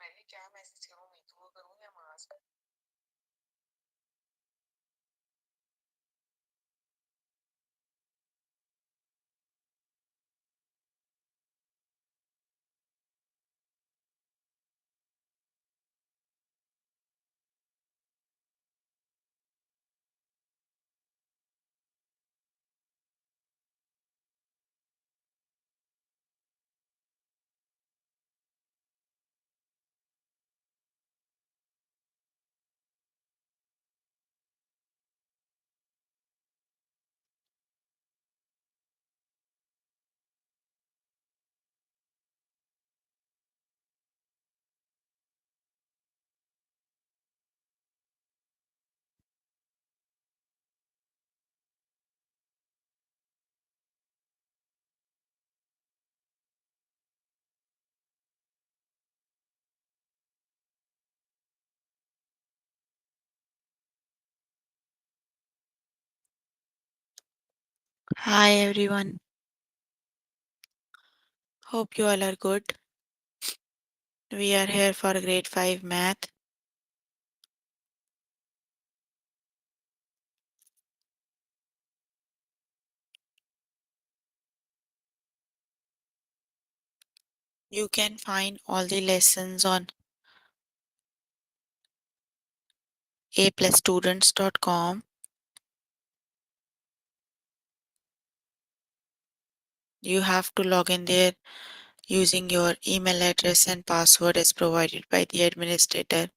मैं क्या मैसेज करूँ मीतू को करूँ या मास को? Hi everyone. Hope you all are good. We are here for grade 5 math. You can find all the lessons on aplusstudents.com. You have to log in there using your email address and password as provided by the administrator.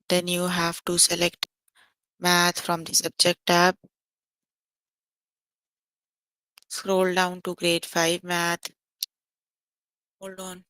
Then you have to select math from the subject tab. Scroll down to grade 5 math. Hold on.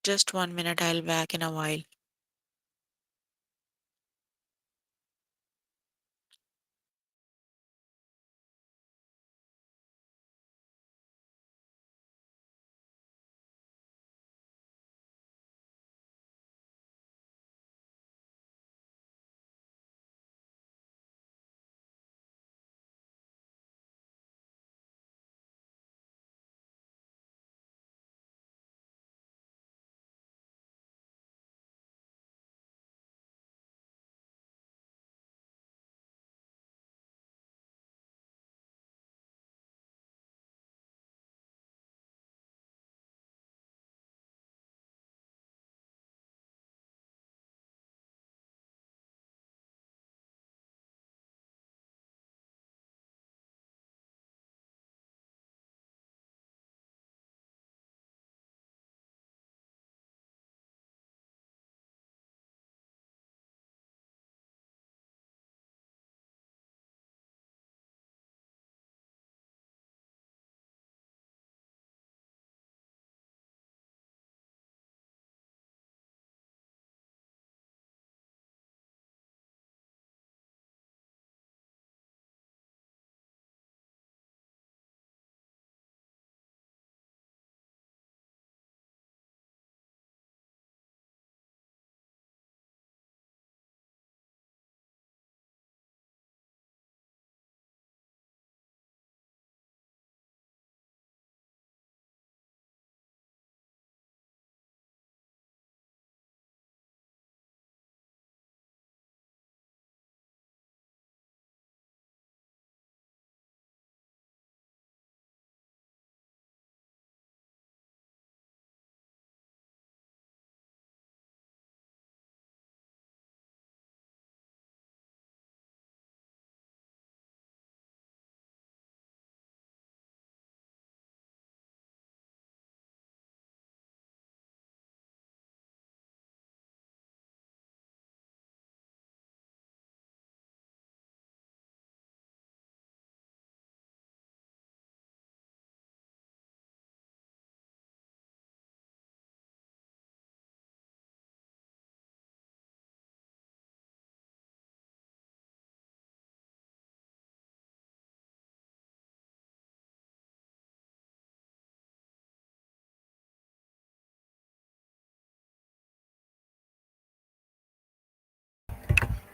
Just 1 minute, I'll back in a while.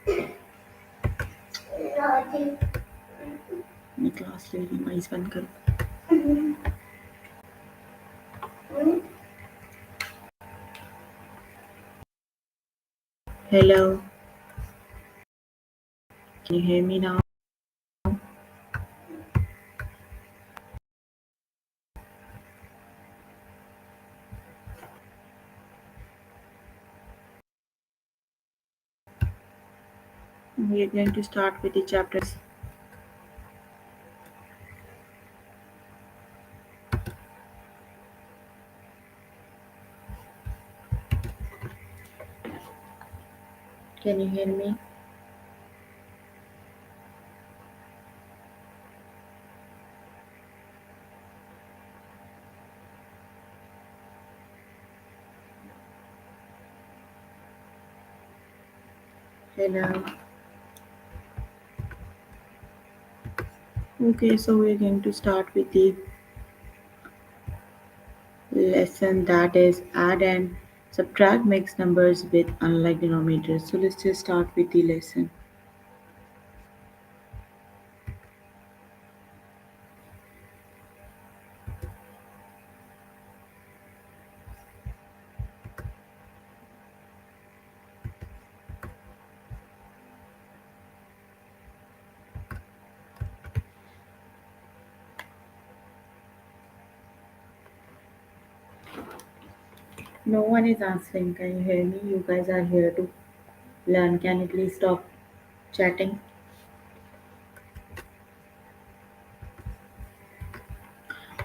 मैं class ले रही हूँ, ice बंद करो. Hello, can you hear me now? We are going to start with the chapters. Can you hear me? Hello. Okay, so we're going to start with the lesson that is add and subtract mixed numbers with unlike denominators. So let's just start with the lesson. No one is answering. Can you hear me? You guys are here to learn. Can you please stop chatting?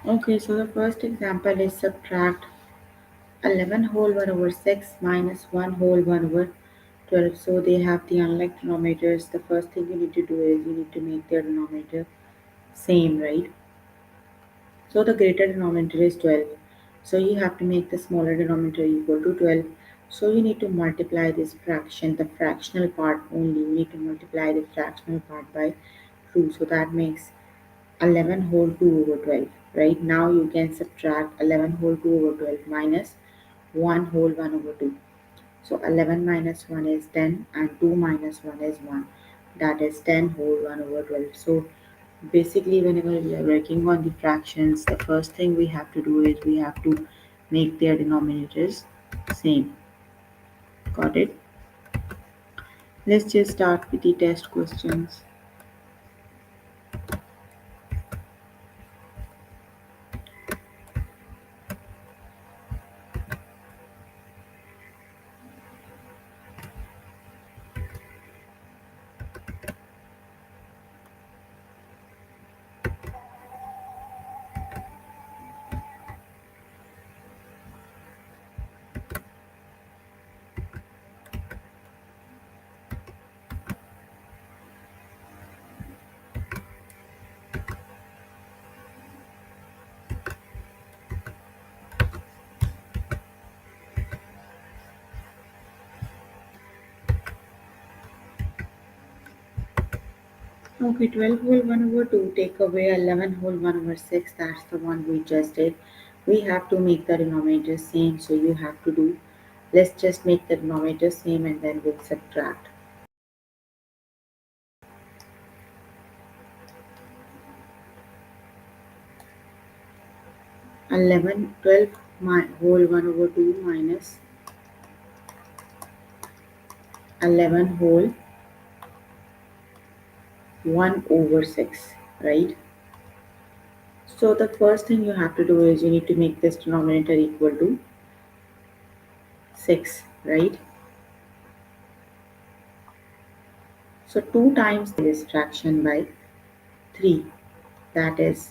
Okay, so the first example is subtract 11 whole 1 over 6 minus 1 whole 1 over 12. So they have the unlike denominators. The first thing you need to do is you need to make their denominator same, right? So the greater denominator is 12. So you have to make the smaller denominator equal to 12. So you need to multiply this fraction, the fractional part only. You need to multiply the fractional part by 2. So that makes 11 whole 2 over 12. Right now you can subtract 11 whole 2 over 12 minus 1 whole 1 over 2. So 11 minus 1 is 10 and 2 minus 1 is 1. That is 10 whole 1 over 12. So basically whenever we are working on the fractions, the first thing we have to do is we have to make their denominators same. Got it? Let's just start with the test questions. Okay, 12 whole 1 over 2, take away 11 whole 1 over 6, that's the one we just did. We have to make the denominator same, so you have to do, let's just make the denominator same and then we'll subtract. 11, 12 whole 1 over 2 minus 11 whole 1 over 6, right? So the first thing you have to do is you need to make this denominator equal to 6, right? So 2 times this fraction by 3, that is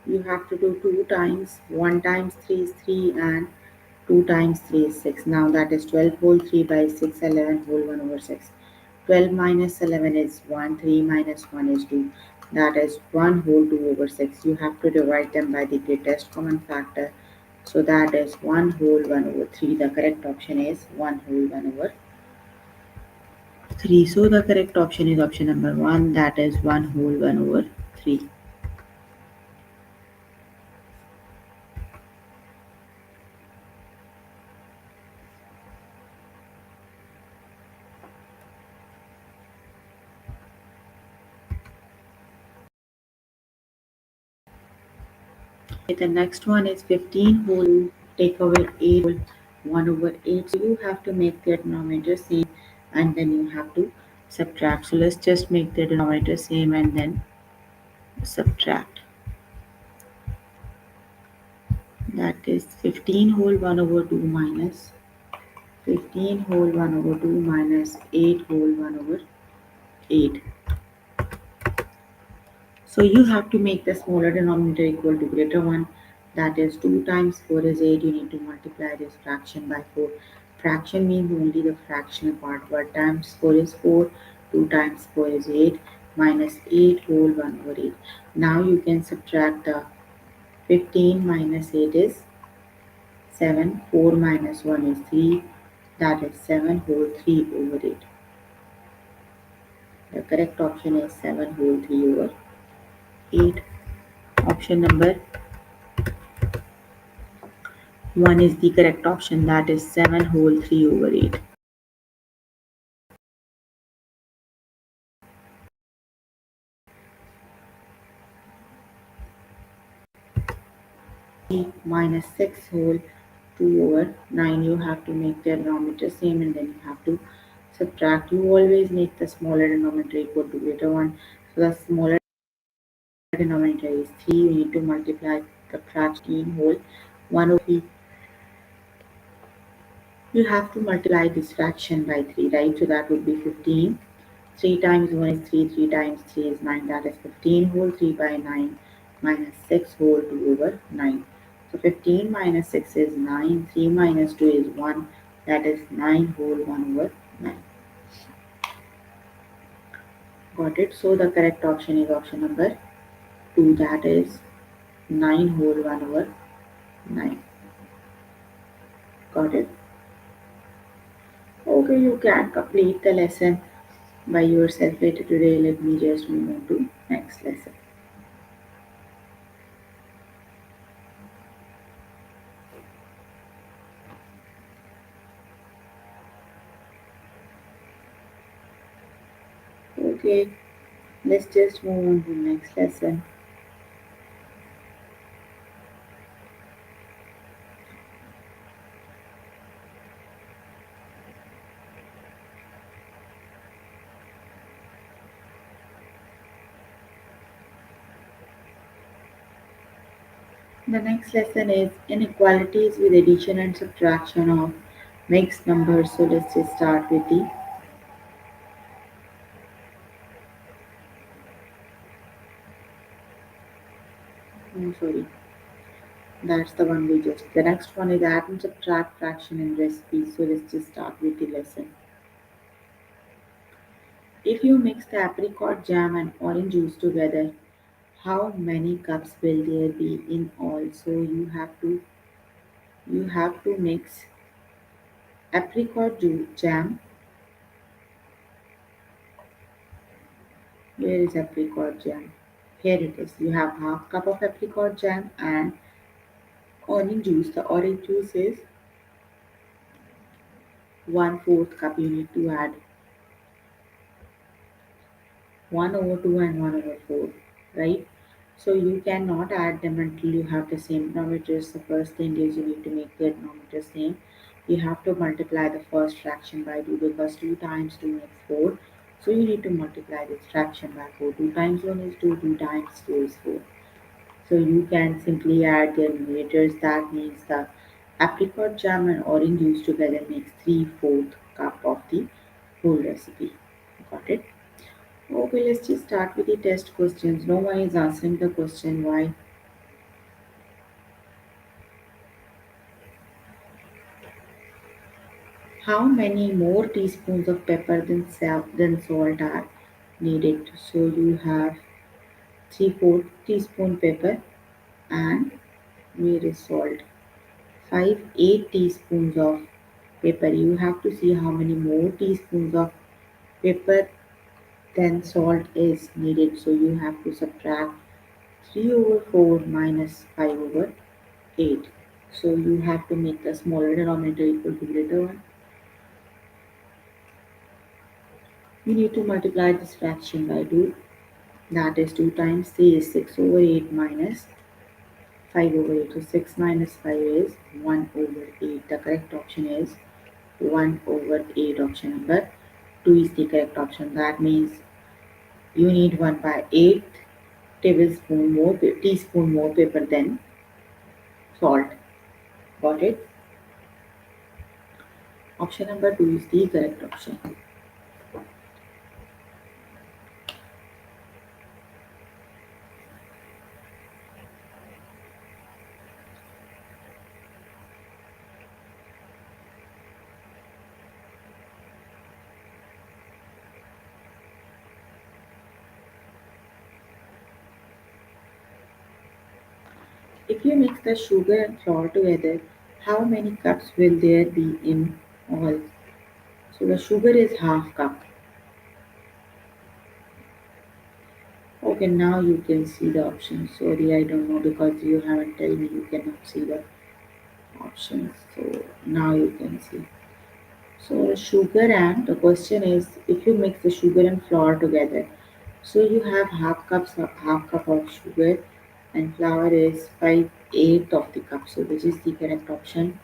you have to do 2 times 1 times 3 is 3 and 2 times 3 is 6. Now that is 12 whole 3 by 6, 11 whole 1 over 6. 12 minus 11 is 1, 3 minus 1 is 2. That is 1 whole 2 over 6. You have to divide them by the greatest common factor. So that is 1 whole 1 over 3. The correct option is 1 whole 1 over 3. So the correct option is option number 1, that is 1 whole 1 over 3. 3. The next one is 15 whole, take away 8 whole, 1 over 8. So you have to make the denominator same and then you have to subtract. So let's just make the denominator same and then subtract. That is 15 whole 1 over 2 minus 15 whole 1 over 2 minus 8 whole 1 over 8. So you have to make the smaller denominator equal to greater one. That is 2 times 4 is 8. You need to multiply this fraction by 4. Fraction means only the fractional part. But times 4 is 4. 2 times 4 is 8. Minus 8 whole 1 over 8. Now you can subtract the 15 minus 8 is 7. 4 minus 1 is 3. That is 7 whole 3 over 8. The correct option is 7 whole 3 over 8. Option number 1 is the correct option, that is 7 whole 3 over 8. Minus 6 whole 2 over 9, you have to make the denominator same and then you have to subtract. You always make the smaller denominator equal to greater one. So the smaller denominator is 3. You need to multiply the fraction whole 1 over 3. You have to multiply this fraction by 3, right? So that would be 15. 3 times 1 is 3, 3 times 3 is 9, that is 15 whole 3 by 9 minus 6 whole 2 over 9. So 15 minus 6 is 9, 3 minus 2 is 1, that is 9 whole 1 over 9. Got it? So the correct option is option number 2, that is 9 whole 1 over 9. Got it? Okay, you can complete the lesson by yourself later today. Let me just move on to next lesson. Okay, let's just move on to next lesson. The next lesson is inequalities with addition and subtraction of mixed numbers. So let's just start with the sorry, that's the one we just. The next one is add and subtract fraction in recipes. So let's just start with the lesson. If you mix the apricot jam and orange juice together, how many cups will there be in all? So you have to mix apricot jam. Where is apricot jam? Here it is. You have half cup of apricot jam and orange juice. The orange juice is 1/4 cup. You need to add 1 over 2 and 1 over 4, right? So you cannot add them until you have the same denominators. The first thing is you need to make the denominator same. You have to multiply the first fraction by 2 because 2 times 2 makes 4. So you need to multiply this fraction by 4. 2 times 1 is 2, 2 times 2 is 4. So you can simply add the numerators. That means the apricot jam and orange juice together makes 3/4 cup of the whole recipe. Got it? Okay, let's just start with the test questions. No one is answering the question why. How many more teaspoons of pepper than salt are needed? So you have 3/4 teaspoon pepper and where is salt? 8 teaspoons of pepper. You have to see how many more teaspoons of pepper then salt is needed. So you have to subtract 3 over 4 minus 5 over 8. So you have to make the smaller denominator equal to greater one. You need to multiply this fraction by 2. That is 2 times 3 is 6 over 8 minus 5 over 8. So 6 minus 5 is 1 over 8. The correct option is 1 over 8. Option number 2 is the correct option. That means you need 1 by 8 teaspoon more paper than salt. Got it? Option number 2 is the correct option. If you mix the sugar and flour together, how many cups will there be in all? So the sugar is half cup. Okay, now you can see the options. Sorry, I don't know because you haven't told me you cannot see the options. So now you can see. So sugar and the question is if you mix the sugar and flour together. So you have half cup of sugar and flour is 5/8 of the cup. So which is the correct option?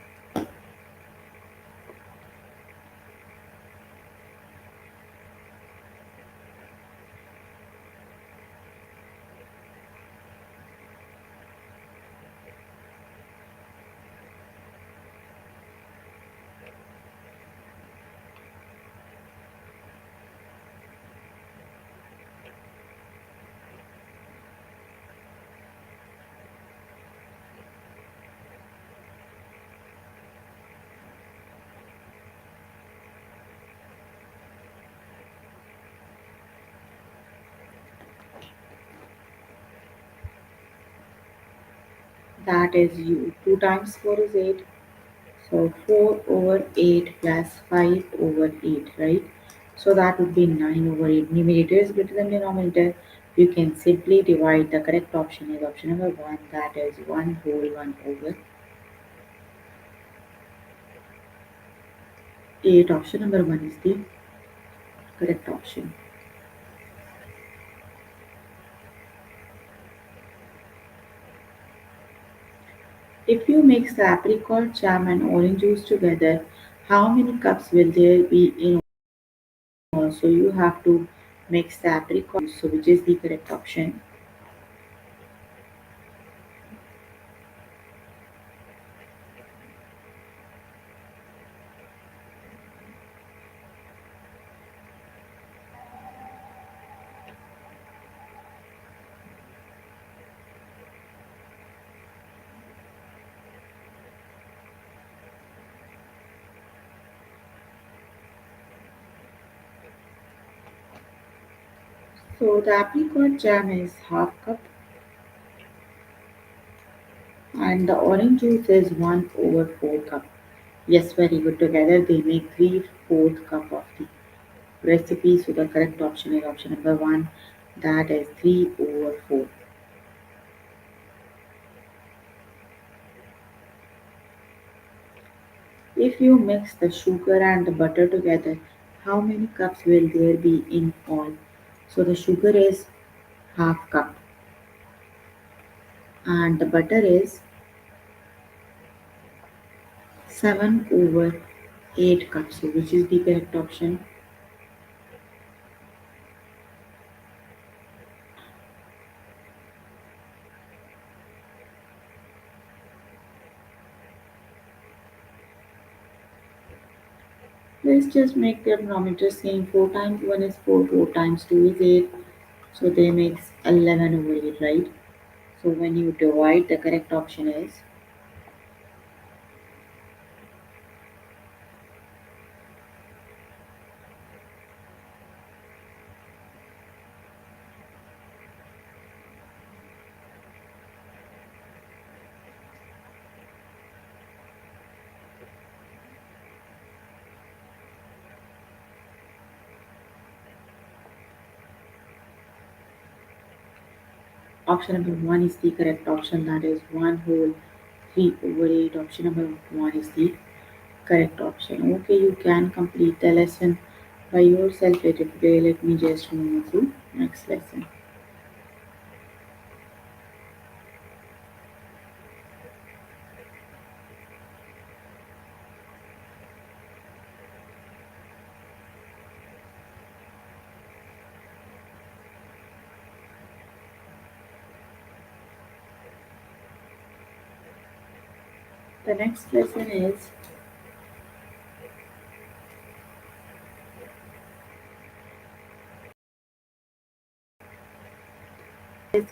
That is you. 2 times 4 is 8. So 4 over 8 plus 5 over 8, right? So that would be 9 over 8. Numerator is greater than denominator. You can simply divide. The correct option is option number 1. That is 1 whole 1 over 8. Option number 1 is the correct option. If you mix the apricot jam and orange juice together, how many cups will there be in all? So you have to mix the apricot juice, so which is the correct option? So the apricot jam is half cup and the orange juice is 1 over 4 cup. Yes, very good. Together they make 3/4 cup of the recipe. So the correct option is option number 1. That is 3 over 4. If you mix the sugar and the butter together, how many cups will there be in all? So the sugar is half cup and the butter is 7 over 8 cups. So which is the correct option? Let's just make their denominator same. 4 times 1 is 4, 4 times 2 is 8. So they makes 11 over 8, right? So when you divide, the correct option is Option number 1 is the correct option, that is 1 whole 3 over 8. Option number 1 is the correct option. Okay, you can complete the lesson by yourself later today. Let me just move to next lesson. The next lesson is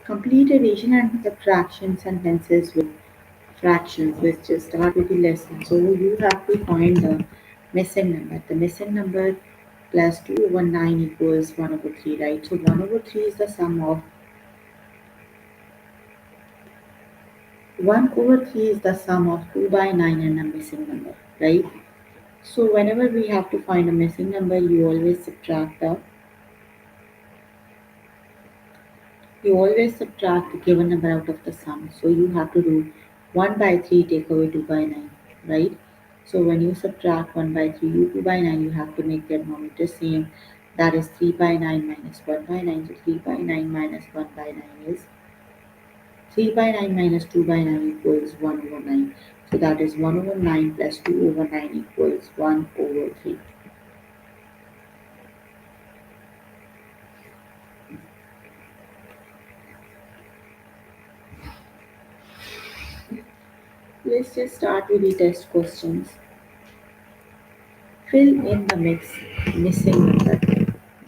complete addition and subtraction sentences with fractions. Let's just start with the lesson. So you have to find the missing number. The missing number plus 2 over 9 equals 1 over 3, right? So 1 over 3 is the sum of 1 over 3 is the sum of 2 by 9 and a missing number, right? So whenever we have to find a missing number, you always subtract the given number out of the sum. So you have to do 1 by 3 take away 2 by 9, right? So when you subtract 1 by 3, 2 by 9, you have to make the denominator same. That is 3 by 9 minus 1 by 9. So 3 by 9 minus 1 by 9 is 3 by 9 minus 2 by 9 equals 1 over 9. So that is 1 over 9 plus 2 over 9 equals 1 over 3. Let's just start with the test questions. Fill in the missing number.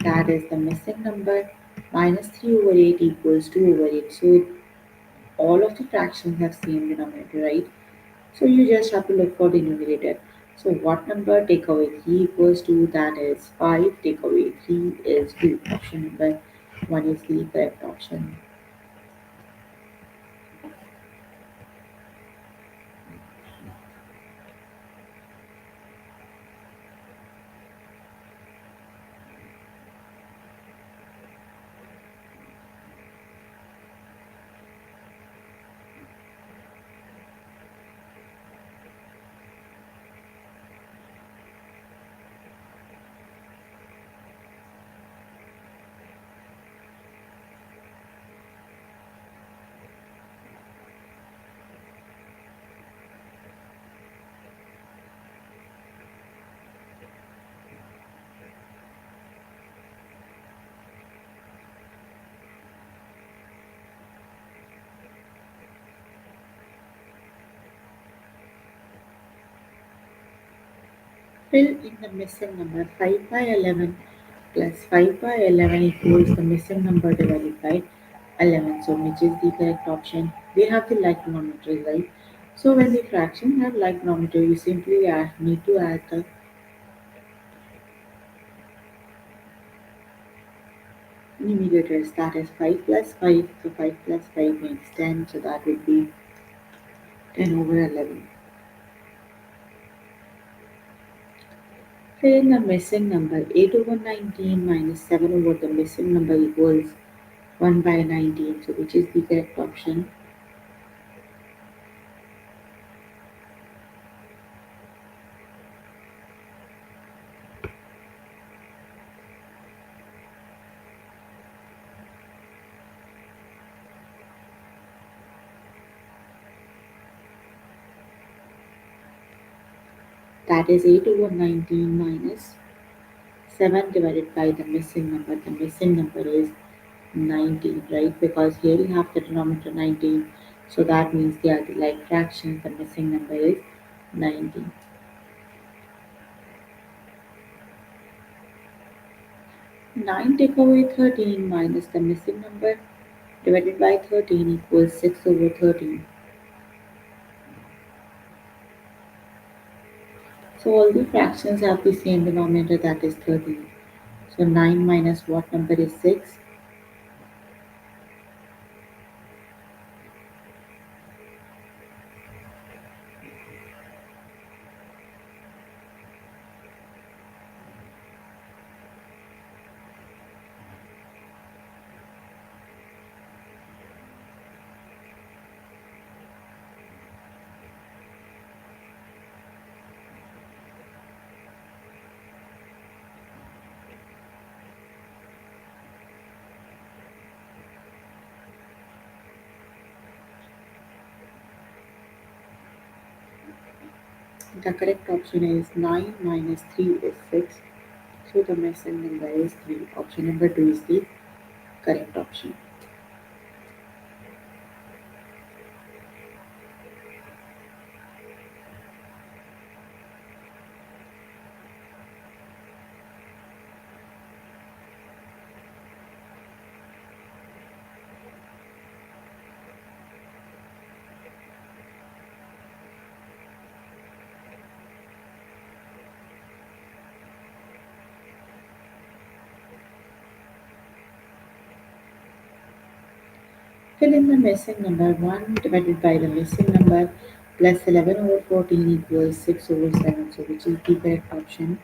That is the missing number minus 3 over 8 equals 2 over 8. So all of the fractions have same denominator, right? So you just have to look for the numerator. So what number take away 3 equals 2? That is 5. Take away 3 is 2. Option number 1 is the correct option. Fill in the missing number. 5 by 11 plus 5 by 11 equals the missing number divided by 11. So which is the correct option? They have the like denominator, right? So when the fraction have like denominator, you simply need to add the numerators. That is 5 plus 5. So 5 plus 5 makes 10. So that would be 10 over 11. Fill in the missing number. 8 over 19 minus 7 over the missing number equals 1 by 19. So which is the correct option? That is 8 over 19 minus 7 divided by the missing number. The missing number is 19, right? Because here you have the denominator 19. So that means they are the like fractions. The missing number is 19. 9 take away 13 minus the missing number divided by 13 equals 6 over 13. So all the fractions have the same denominator, that is 13. So 9 minus what number is 6? The correct option is 9 minus 3 is 6. So the missing number is 3. Option number 2 is the correct option. Fill in the missing number 1 divided by the missing number plus 11 over 14 equals 6 over 7. So which is the correct option?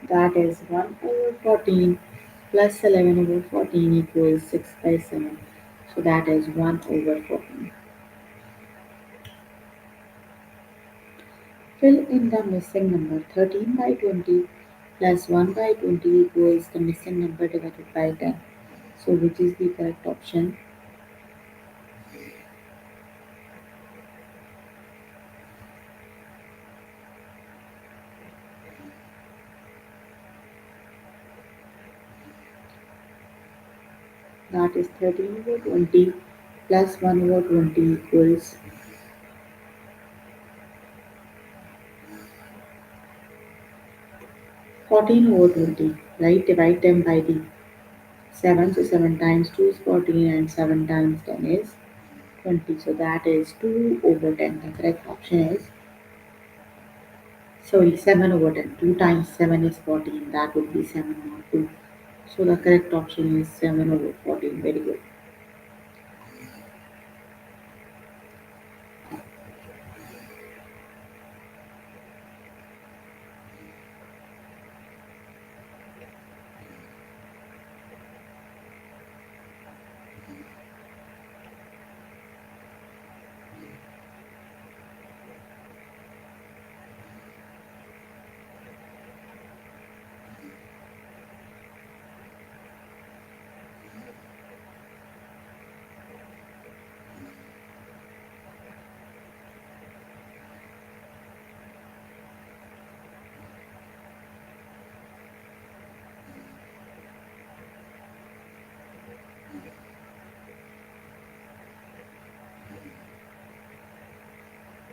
That is 1 over 14 plus 11 over 14 equals 6 by 7. So that is 1 over 14. Fill in the missing number 13 by 20 plus 1 by 20 equals the missing number divided by 10. So which is the correct option? That is 13 over 20 plus 1 over 20 equals 14 over 20. Right? Divide them by the 7. So 7 times 2 is 14 and 7 times 10 is 20. So that is 2 over 10. The correct option is, sorry, 7 over 10. 2 times 7 is 14. That would be 7 not 2. So the correct option is 7 over 14. Very good.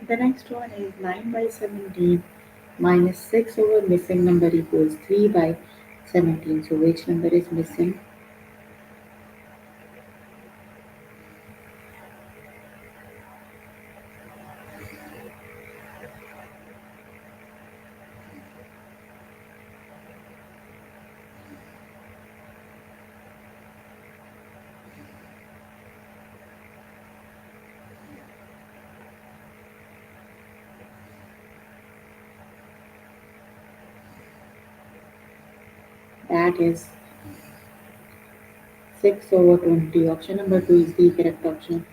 The next one is 9 by 17 minus 6 over missing number equals 3 by 17. So which number is missing? That is 6 over 20. Option number 2 is the correct option.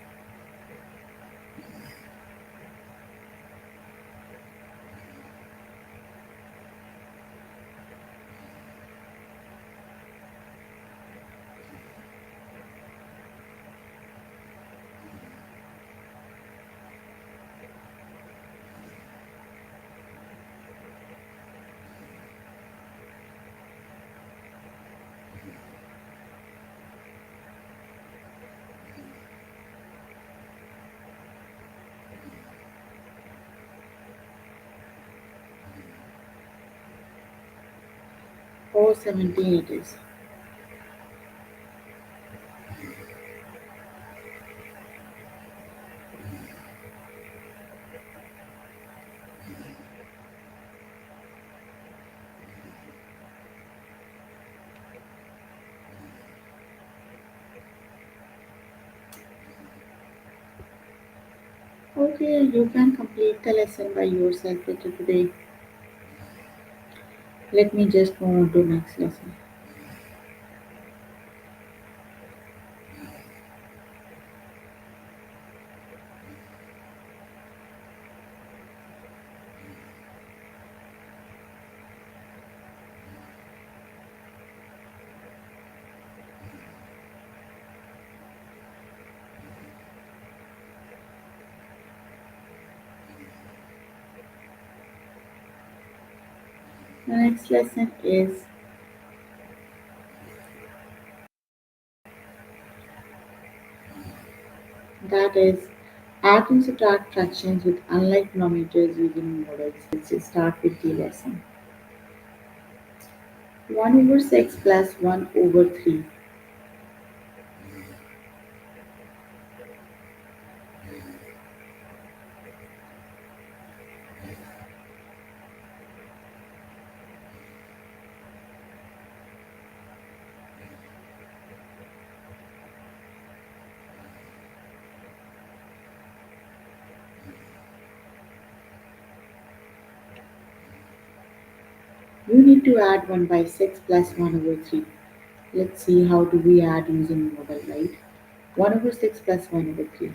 Or 17 it is. Okay, you can complete the lesson by yourself for today. Let me just move on to next lesson. The next lesson is that is add and subtract fractions with unlike denominators using models. Let's just start with the lesson. 1 over 6 plus 1 over 3. You need to add 1 by 6 plus 1 over 3. Let's see how do we add using model, right? 1 over 6 plus 1 over 3.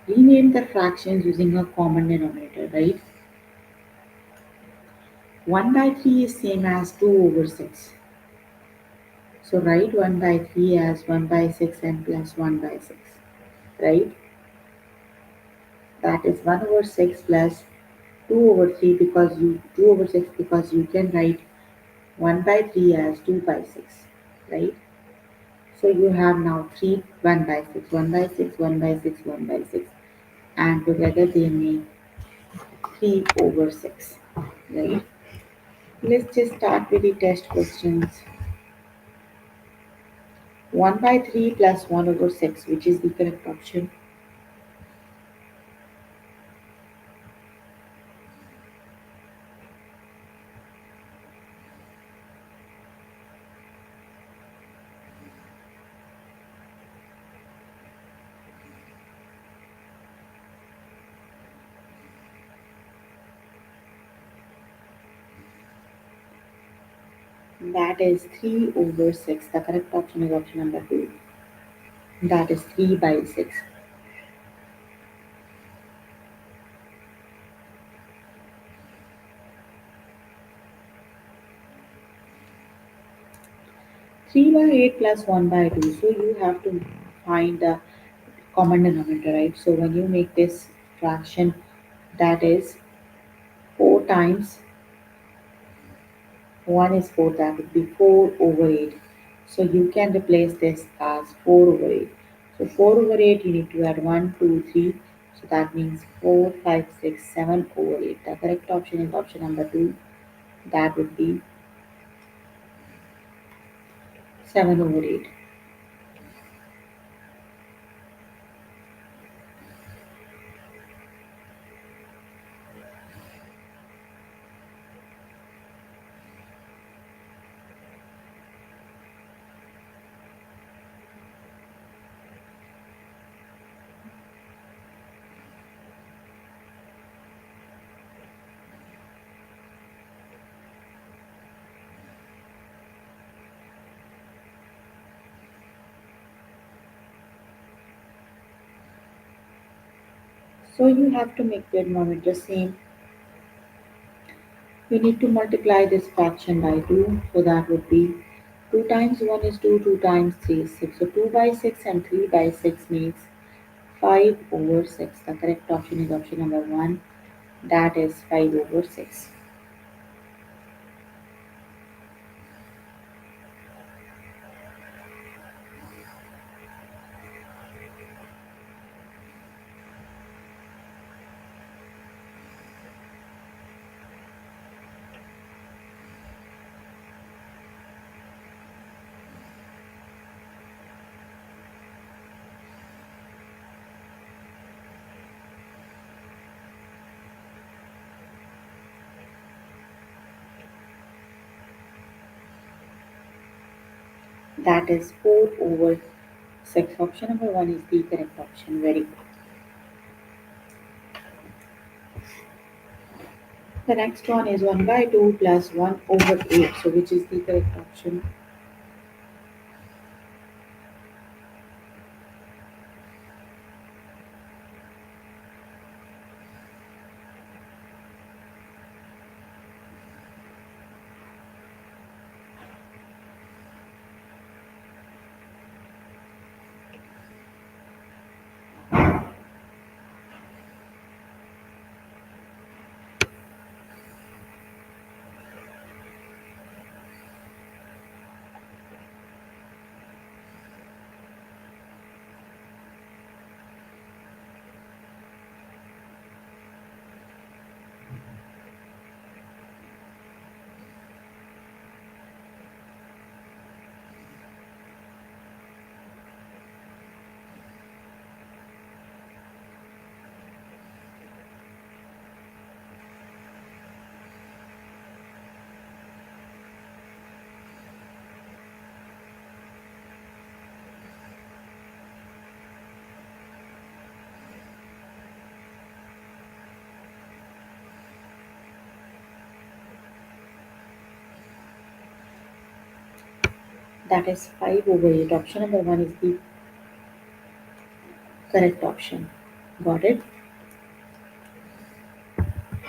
Rename the fractions using a common denominator, right? 1 by 3 is same as 2 over 6. So write 1 by 3 as 1 by 6 and plus 1 by 6, right? That is 1 over 6 plus 2 over 3 because you 2 over 6 because you can write 1 by 3 as 2 by 6, right? So you have now 3 1 by 6, 1 by 6, 1 by 6, 1 by 6, and together they make 3 over 6, right? Let's just start with the test questions. 1 by 3 plus 1 over 6, which is the correct option? That is 3 over 6. The correct option is option number 2. That is 3 by 6. 3 by 8 plus 1 by 2. So you have to find the common denominator, right? So when you make this fraction, that is 4 times 1 is 4, that would be 4 over 8. So you can replace this as 4 over 8. So 4 over 8, you need to add 1, 2, 3. So that means 4, 5, 6, 7 over 8. The correct option is option number 2. That would be 7 over 8. So you have to make the denominator same. You need to multiply this fraction by 2. So that would be 2 times 1 is 2, 2 times 3 is 6. So 2 by 6 and 3 by 6 makes 5 over 6. The correct option is option number 1. That is 5 over 6. That is 4 over 6. Option number 1 is the correct option. Very good. The next one is 1 by 2 plus 1 over 8. So which is the correct option? That is 5 over 8. Option number 1 is the correct option. Got it?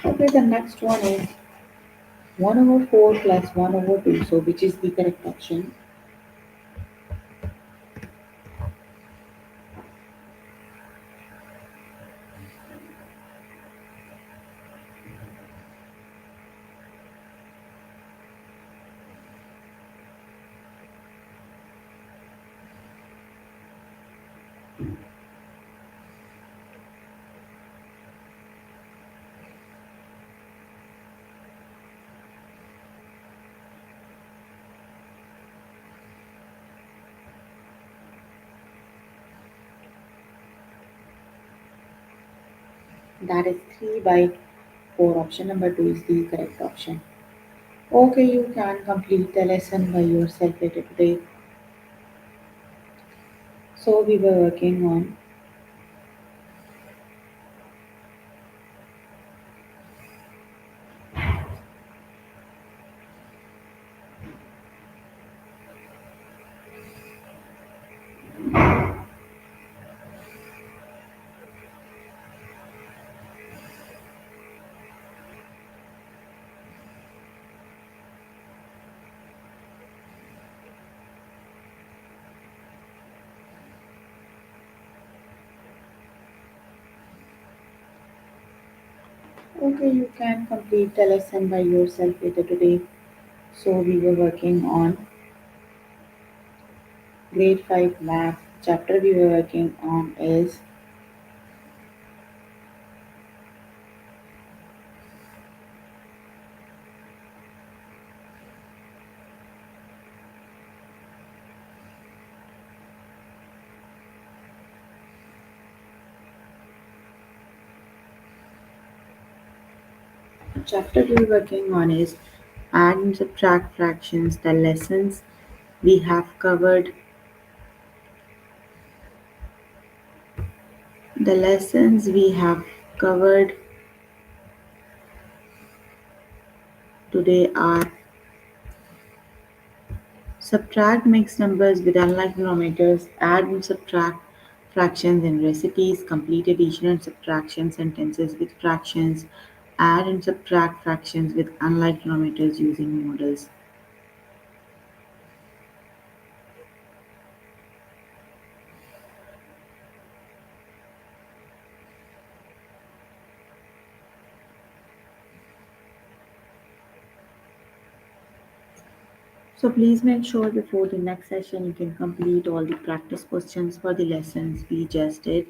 Okay, the next one is 1 over 4 plus 1 over 2. So, which is the correct option? That is 3 by 4. Option number 2 is the correct option. Okay, you can complete the lesson by yourself later today. So, we were working on okay, you can complete the lesson by yourself later today. So, we were working on grade 5 math. Chapter we were working on is chapter we were working on is add and subtract fractions. We have covered the lessons we have covered today are subtract mixed numbers with unlike denominators, add and subtract fractions in recipes, complete addition and subtraction sentences with fractions, add and subtract fractions with unlike denominators using models. So please make sure before the next session you can complete all the practice questions for the lessons we just did.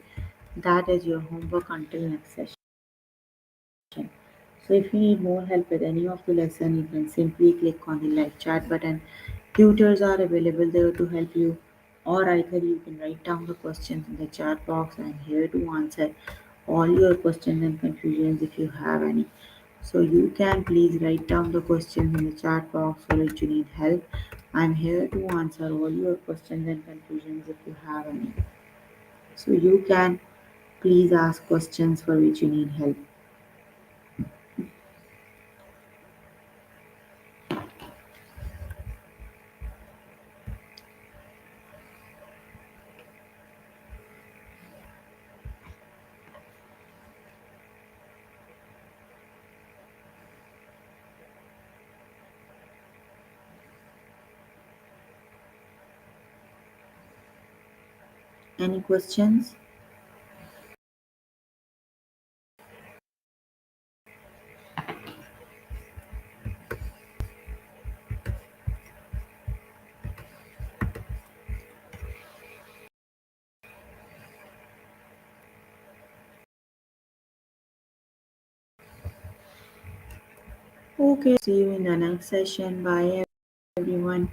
That is your homework until next session. So if you need more help with any of the lesson, you can simply click on the live chat button. Tutors are available there to help you, or either you can write down the questions in the chat box. I'm here to answer all your questions and confusions if you have any. So you can please write down the questions in the chat box for which you need help. I'm here to answer all your questions and confusions if you have any. So you can please ask questions for which you need help. Any questions? Okay, see you in the next session. Bye everyone.